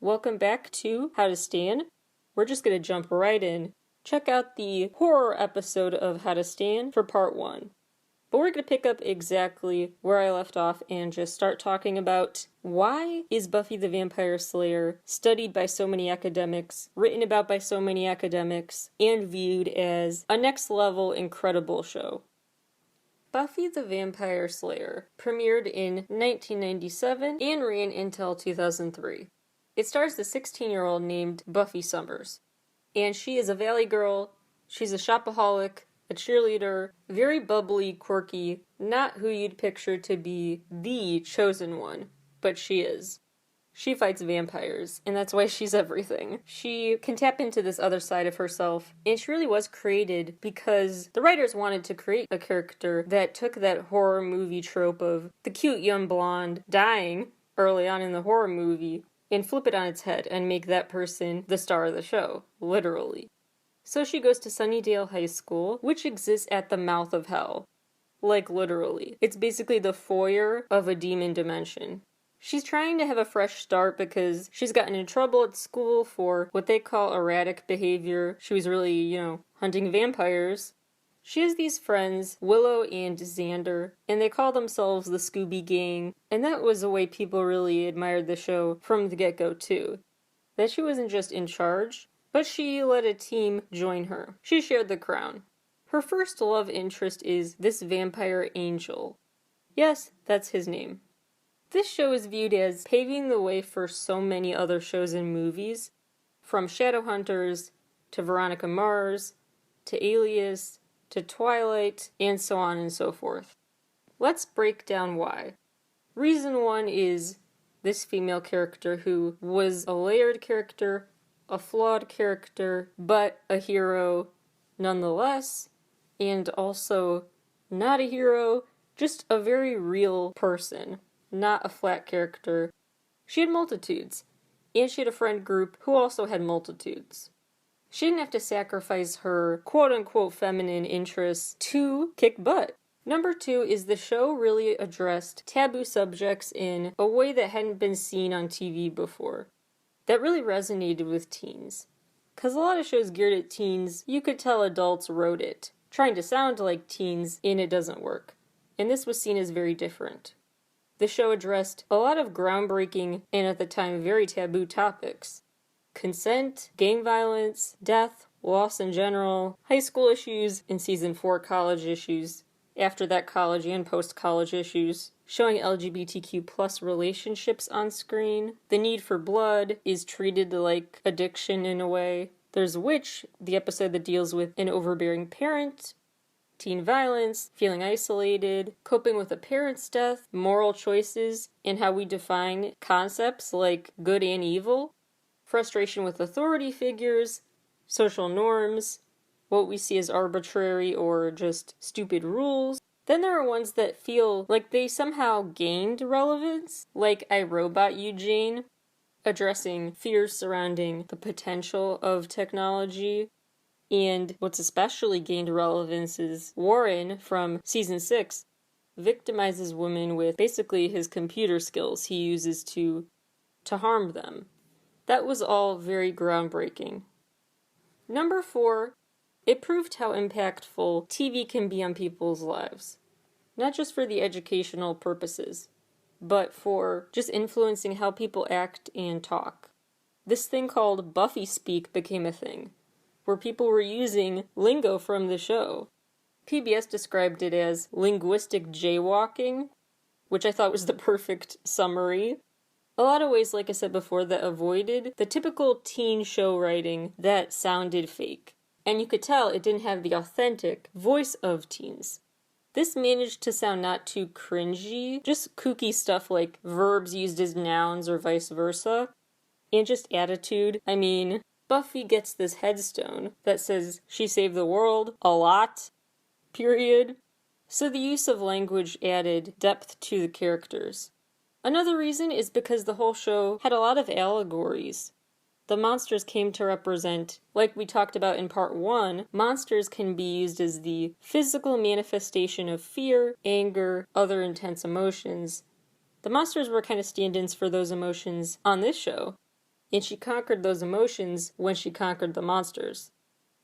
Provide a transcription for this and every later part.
Welcome back to How to Stand. We're just going to jump right in. Check out the horror episode of How to Stand for part 1. But we're going to pick up exactly where I left off and just start talking about why is Buffy the Vampire Slayer studied by so many academics, written about by so many academics, and viewed as a next-level incredible show. Buffy the Vampire Slayer premiered in 1997 and ran until 2003. It stars a 16-year-old named Buffy Summers, and she is a valley girl. She's a shopaholic, a cheerleader, very bubbly, quirky, not who you'd picture to be the chosen one, but she is. She fights vampires, and that's why she's everything. She can tap into this other side of herself, and she really was created because the writers wanted to create a character that took that horror movie trope of the cute young blonde dying early on in the horror movie and flip it on its head and make that person the star of the show, literally. So she goes to Sunnydale High School, which exists at the mouth of hell. Like, literally. It's basically the foyer of a demon dimension. She's trying to have a fresh start because she's gotten in trouble at school for what they call erratic behavior. She was really, hunting vampires. She has these friends, Willow and Xander, and they call themselves the Scooby Gang, and that was a way people really admired the show from the get-go, too. That she wasn't just in charge, but she let a team join her. She shared the crown. Her first love interest is this vampire angel. Yes, that's his name. This show is viewed as paving the way for so many other shows and movies, from Shadowhunters, to Veronica Mars, to Alias, to Twilight, and so on and so forth. Let's break down why. Reason 1 is this female character who was a layered character, a flawed character, but a hero nonetheless, and also not a hero, just a very real person. Not a flat character. She had multitudes, and she had a friend group who also had multitudes. She didn't have to sacrifice her quote-unquote feminine interests to kick butt. Number 2 is the show really addressed taboo subjects in a way that hadn't been seen on TV before. That really resonated with teens. Because a lot of shows geared at teens, you could tell adults wrote it, trying to sound like teens, and it doesn't work. And this was seen as very different. The show addressed a lot of groundbreaking and at the time very taboo topics. Consent, gang violence, death, loss in general, high school issues, and season 4 college issues. After that, college and post-college issues. Showing LGBTQ plus relationships on screen. The need for blood is treated like addiction in a way. There's Witch, the episode that deals with an overbearing parent. Teen violence, feeling isolated, coping with a parent's death, moral choices, and how we define concepts like good and evil, frustration with authority figures, social norms, what we see as arbitrary or just stupid rules. Then there are ones that feel like they somehow gained relevance, like I, Robot You, Jane, addressing fears surrounding the potential of technology. And what's especially gained relevance is Warren from season 6 victimizes women with basically his computer skills he uses to harm them. That was all very groundbreaking. Number 4, it proved how impactful TV can be on people's lives. Not just for the educational purposes, but for just influencing how people act and talk. This thing called Buffy speak became a thing, where people were using lingo from the show. PBS described it as linguistic jaywalking, which I thought was the perfect summary. A lot of ways, like I said before, that avoided the typical teen show writing that sounded fake. And you could tell it didn't have the authentic voice of teens. This managed to sound not too cringy, just kooky stuff like verbs used as nouns or vice versa, and just attitude. I mean, Buffy gets this headstone that says she saved the world a lot, period. So the use of language added depth to the characters. Another reason is because the whole show had a lot of allegories. The monsters came to represent, like we talked about in part 1, monsters can be used as the physical manifestation of fear, anger, other intense emotions. The monsters were kind of stand-ins for those emotions on this show. and she conquered those emotions when she conquered the monsters.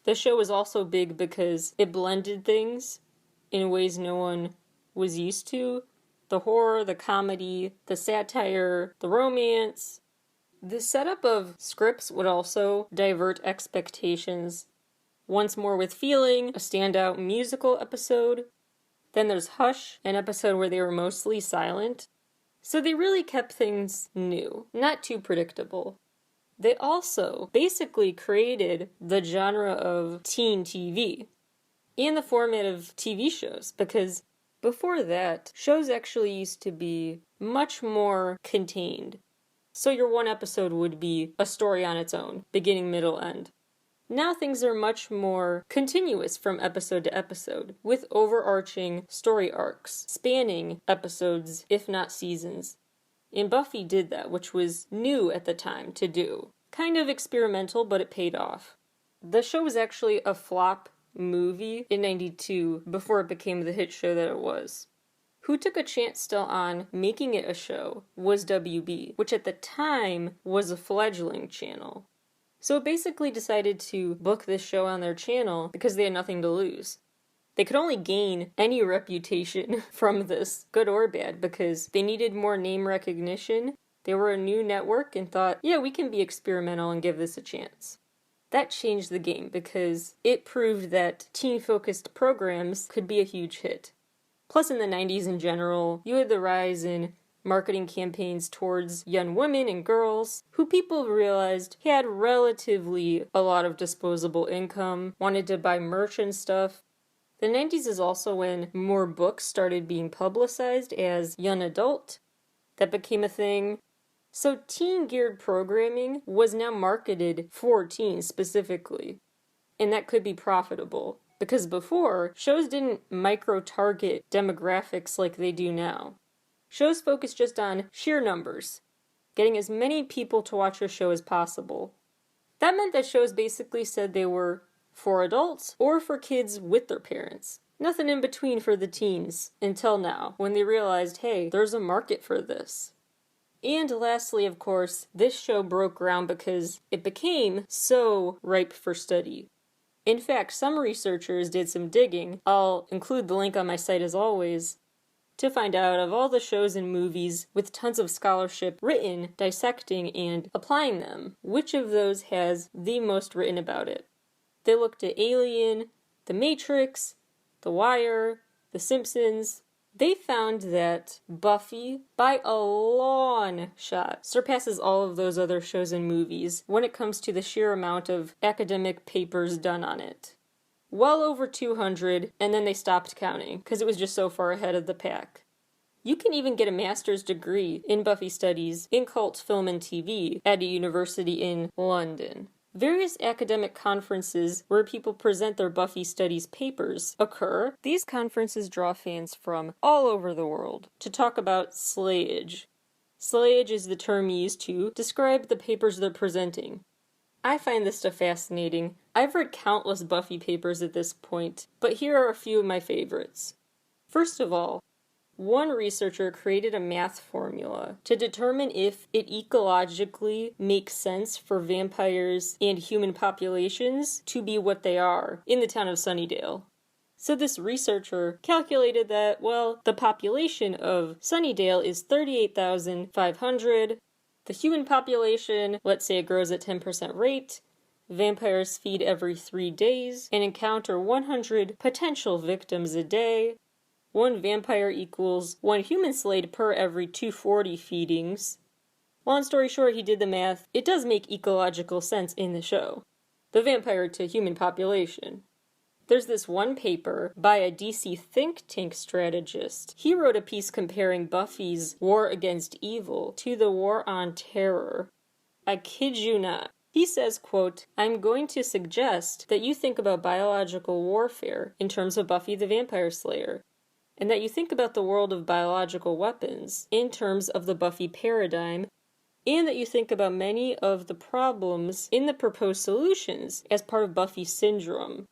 The show was also big because it blended things in ways no one was used to. The horror, the comedy, the satire, the romance. The setup of scripts would also divert expectations. Once More with Feeling, a standout musical episode. Then there's Hush, an episode where they were mostly silent. So they really kept things new, not too predictable. They also basically created the genre of teen TV and the format of TV shows, because before that, shows actually used to be much more contained. So your one episode would be a story on its own, beginning, middle, end. Now things are much more continuous from episode to episode, with overarching story arcs, spanning episodes, if not seasons. And Buffy did that, which was new at the time to do. Kind of experimental, but it paid off. The show was actually a flop movie in '92 before it became the hit show that it was. Who took a chance still on making it a show was WB, which at the time was a fledgling channel. So it basically decided to book this show on their channel because they had nothing to lose. They could only gain any reputation from this, good or bad, because they needed more name recognition. They were a new network and thought, yeah, we can be experimental and give this a chance. That changed the game because it proved that teen-focused programs could be a huge hit. Plus, in the 90s in general, you had the rise in marketing campaigns towards young women and girls who people realized had relatively a lot of disposable income, wanted to buy merch and stuff. The 90s is also when more books started being publicized as young adult. That became a thing. So teen-geared programming was now marketed for teens specifically. And that could be profitable. Because before, shows didn't micro-target demographics like they do now. Shows focused just on sheer numbers, getting as many people to watch your show as possible. That meant that shows basically said they were for adults or for kids with their parents. Nothing in between for the teens, until now, when they realized, hey, there's a market for this. And lastly, of course, this show broke ground because it became so ripe for study. In fact, some researchers did some digging, I'll include the link on my site as always, to find out of all the shows and movies with tons of scholarship written, dissecting, and applying them, which of those has the most written about it. They looked at Alien, The Matrix, The Wire, The Simpsons. They found that Buffy, by a long shot, surpasses all of those other shows and movies when it comes to the sheer amount of academic papers done on it. Well over 200, and then they stopped counting, because it was just so far ahead of the pack. You can even get a master's degree in Buffy studies in cult film and TV at a university in London. Various academic conferences where people present their Buffy studies papers occur. These conferences draw fans from all over the world to talk about slayage. Slayage is the term used to describe the papers they're presenting. I find this stuff fascinating. I've read countless Buffy papers at this point, but here are a few of my favorites. First of all, one researcher created a math formula to determine if it ecologically makes sense for vampires and human populations to be what they are in the town of Sunnydale. So this researcher calculated that, well, the population of Sunnydale is 38,500. The human population, let's say it grows at 10% rate. Vampires feed every 3 days and encounter 100 potential victims a day. 1 vampire equals 1 human slayed per every 240 feedings. Long story short, he did the math. It does make ecological sense in the show. The vampire to human population. There's this one paper by a DC think tank strategist. He wrote a piece comparing Buffy's war against evil to the war on terror. I kid you not. He says, quote, I'm going to suggest that you think about biological warfare in terms of Buffy the Vampire Slayer, and that you think about the world of biological weapons in terms of the Buffy paradigm, and that you think about many of the problems in the proposed solutions as part of Buffy syndrome.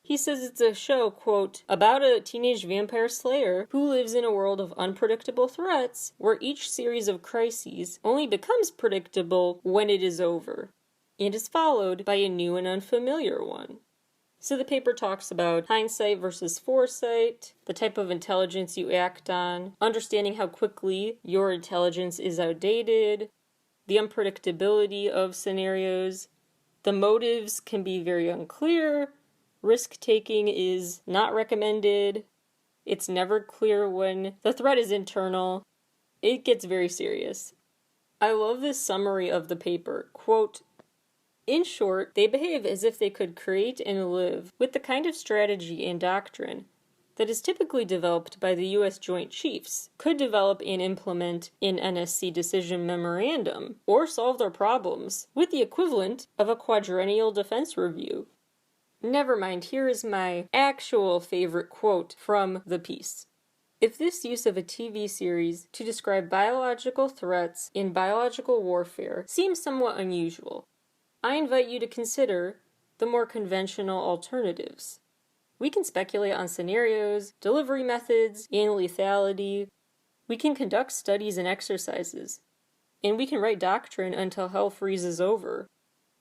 He says it's a show, quote, about a teenage vampire slayer who lives in a world of unpredictable threats where each series of crises only becomes predictable when it is over, and is followed by a new and unfamiliar one. So the paper talks about hindsight versus foresight, the type of intelligence you act on, understanding how quickly your intelligence is outdated, the unpredictability of scenarios. The motives can be very unclear. Risk-taking is not recommended. It's never clear when the threat is internal. It gets very serious. I love this summary of the paper. Quote, in short, they behave as if they could create and live with the kind of strategy and doctrine that is typically developed by the U.S. Joint Chiefs, could develop and implement an NSC decision memorandum, or solve their problems with the equivalent of a quadrennial defense review. Never mind, here is my actual favorite quote from the piece. If this use of a TV series to describe biological threats in biological warfare seems somewhat unusual, I invite you to consider the more conventional alternatives. We can speculate on scenarios, delivery methods, and lethality. We can conduct studies and exercises. And we can write doctrine until hell freezes over.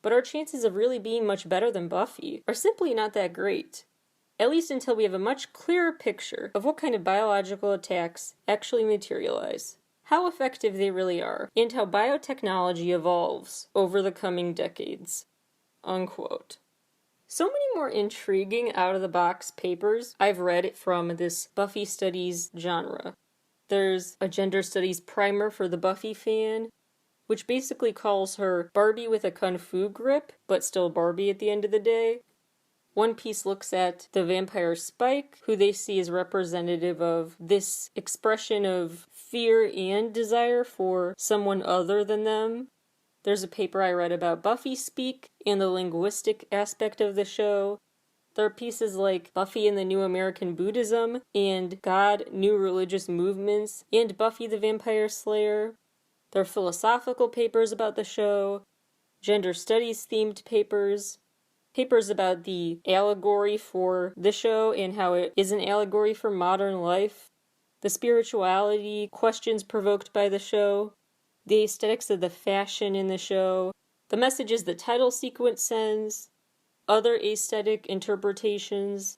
But our chances of really being much better than Buffy are simply not that great. At least until we have a much clearer picture of what kind of biological attacks actually materialize, how effective they really are, and how biotechnology evolves over the coming decades. Unquote. So many more intriguing out-of-the-box papers I've read from this Buffy studies genre. There's a gender studies primer for the Buffy fan, which basically calls her Barbie with a kung fu grip, but still Barbie at the end of the day. One piece looks at the vampire Spike, who they see as representative of this expression of fear and desire for someone other than them. There's a paper I read about Buffy speak and the linguistic aspect of the show. There are pieces like Buffy and the New American Buddhism and God, New Religious Movements, and Buffy the Vampire Slayer. There are philosophical papers about the show, gender studies themed papers, papers about the allegory for the show and how it is an allegory for modern life, the spirituality questions provoked by the show, the aesthetics of the fashion in the show, the messages the title sequence sends, other aesthetic interpretations,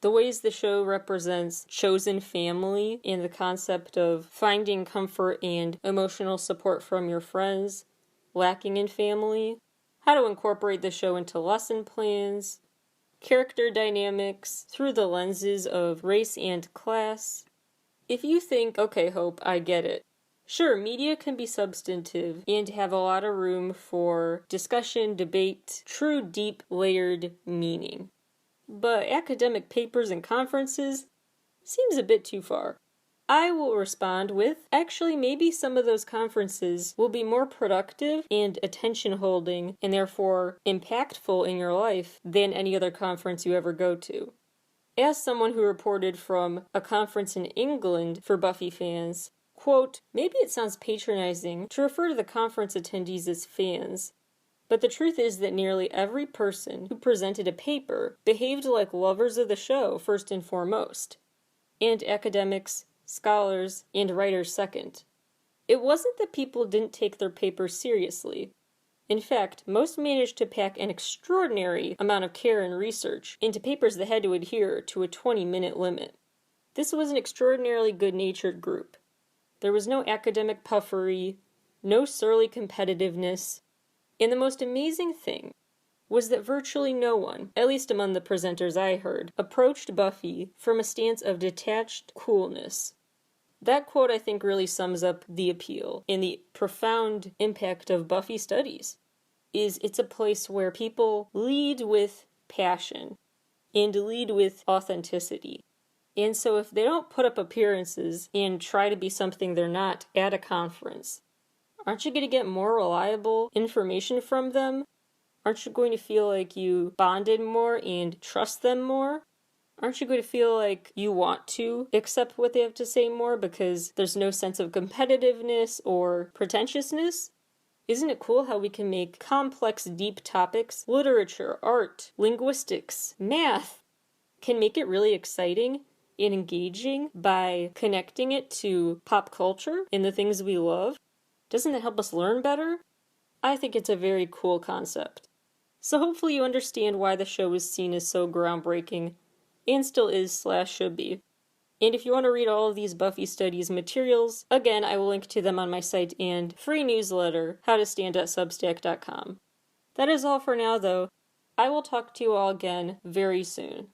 the ways the show represents chosen family and the concept of finding comfort and emotional support from your friends, lacking in family, how to incorporate the show into lesson plans, character dynamics through the lenses of race and class. If you think, okay, Hope, I get it. Sure, media can be substantive and have a lot of room for discussion, debate, true deep layered meaning. But academic papers and conferences seems a bit too far. I will respond with, actually maybe some of those conferences will be more productive and attention-holding and therefore impactful in your life than any other conference you ever go to. As someone who reported from a conference in England for Buffy fans, quote, maybe it sounds patronizing to refer to the conference attendees as fans, but the truth is that nearly every person who presented a paper behaved like lovers of the show first and foremost, and academics, scholars, and writers second. It wasn't that people didn't take their papers seriously. In fact, most managed to pack an extraordinary amount of care and research into papers that had to adhere to a 20-minute limit. This was an extraordinarily good-natured group. There was no academic puffery, no surly competitiveness, and the most amazing thing was that virtually no one, at least among the presenters I heard, approached Buffy from a stance of detached coolness. That quote, I think, really sums up the appeal and the profound impact of Buffy studies. It's a place where people lead with passion and lead with authenticity. And so if they don't put up appearances and try to be something they're not at a conference, aren't you going to get more reliable information from them? Aren't you going to feel like you bonded more and trust them more? Aren't you going to feel like you want to accept what they have to say more because there's no sense of competitiveness or pretentiousness? Isn't it cool how we can make complex, deep topics, literature, art, linguistics, math, can make it really exciting and engaging by connecting it to pop culture and the things we love, doesn't it help us learn better? I think it's a very cool concept. So hopefully you understand why the show is seen as so groundbreaking, and still is / should be. And if you want to read all of these Buffy Studies materials, again, I will link to them on my site and free newsletter, howtostand.substack.com. That is all for now, though. I will talk to you all again very soon.